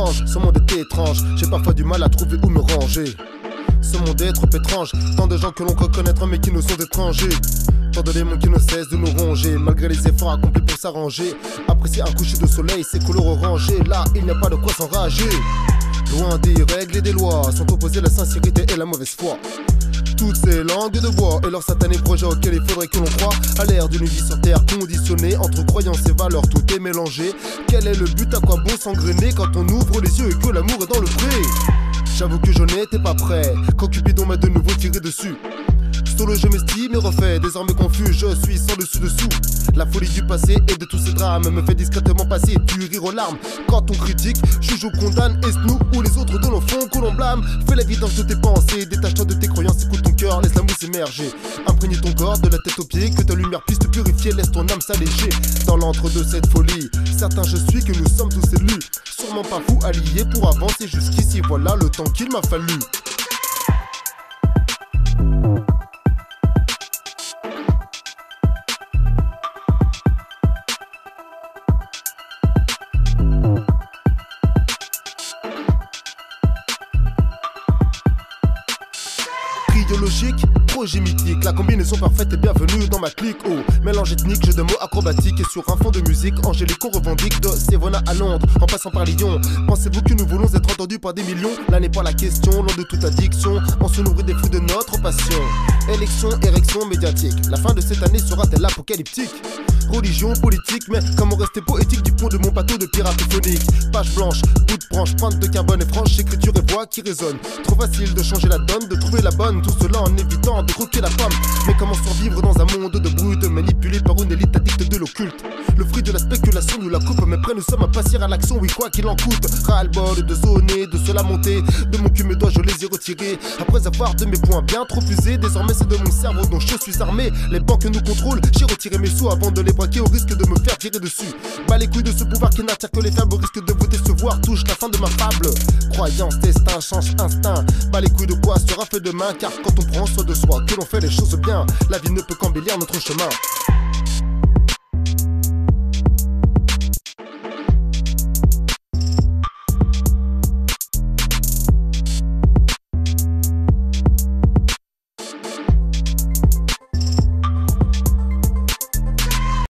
étrange, ce monde est étrange. J'ai parfois du mal à trouver où me ranger. Ce monde est trop étrange, tant de gens que l'on croit connaître mais qui nous sont étrangers. Tant de démons qui ne cessent de nous ronger, malgré les efforts accomplis pour s'arranger. Apprécier un coucher de soleil, ses couleurs orangées, là il n'y a pas de quoi s'enrager. Loin des règles et des lois, sont opposées la sincérité et la mauvaise foi. Toutes ces langues de bois et leurs satanés projets auxquels il faudrait que l'on croie. À l'ère d'une vie sur terre conditionnée, entre croyances et valeurs tout est mélangé. Quel est le but, à quoi bon s'engrainer quand on ouvre les yeux et que l'amour est dans le pré? J'avoue que je n'étais pas prêt quand Cupidon m'a de nouveau tiré dessus. Solo je m'estime et refait, désormais confus, je suis sans dessus-dessous. La folie du passé et de tous ces drames me fait discrètement passer du rire aux larmes. Quand on critique, juge ou condamne, est-ce nous ou les autres de l'on font que l'on blâme? Fais la vidange de tes pensées, détache-toi de tes croyances, écoute ton cœur, laisse la mousse émerger. Imprègne ton corps de la tête aux pieds, que ta lumière puisse te purifier, laisse ton âme s'alléger. Dans l'antre de cette folie, certain je suis que nous sommes tous élus. Sûrement pas fous alliés pour avancer jusqu'ici, voilà le temps qu'il m'a fallu. Logique, projet mythique, la combinaison parfaite est bienvenue dans ma clique. Oh, mélange ethnique, jeu de mots acrobatique et sur un fond de musique angélique qu'on revendique de Sévona à Londres, en passant par Lyon. Pensez-vous que nous voulons être entendus par des millions? Là n'est pas la question, loin de toute addiction, on se nourrit des fruits de notre passion. Élection, érection médiatique, la fin de cette année sera-t-elle apocalyptique? Religion, politique, mais comment rester poétique du pont de mon bateau de pirate phonique? Page blanche, bout de branche, pointe de carbone et franche, écriture et voix qui résonnent. Trop facile de changer la donne, de trouver la bonne, tout cela en évitant de croquer la pomme. Mais comment survivre dans un monde de brutes manipulé par une élite addicte de l'occulte? Le fruit de la spéculation nous la coupe, mais près nous sommes à passer à l'action, oui quoi qu'il en coûte. Ras-le-bol de zoner, de se lamenter, de mon cul mes doigts je les ai retirés. Après avoir de mes points bien trop usés, désormais c'est de mon cerveau dont je suis armé. Les banques nous contrôlent, j'ai retiré mes sous avant de les braquer au risque de me faire tirer dessus. Bas les couilles de ce pouvoir qui n'attire que les faibles, au risque de vous décevoir, touche la fin de ma fable. Croyance, destin, change instinct. Bas les couilles de quoi sera fait demain, car quand on prend soin de soi, que l'on fait les choses bien, la vie ne peut qu'embellir notre chemin.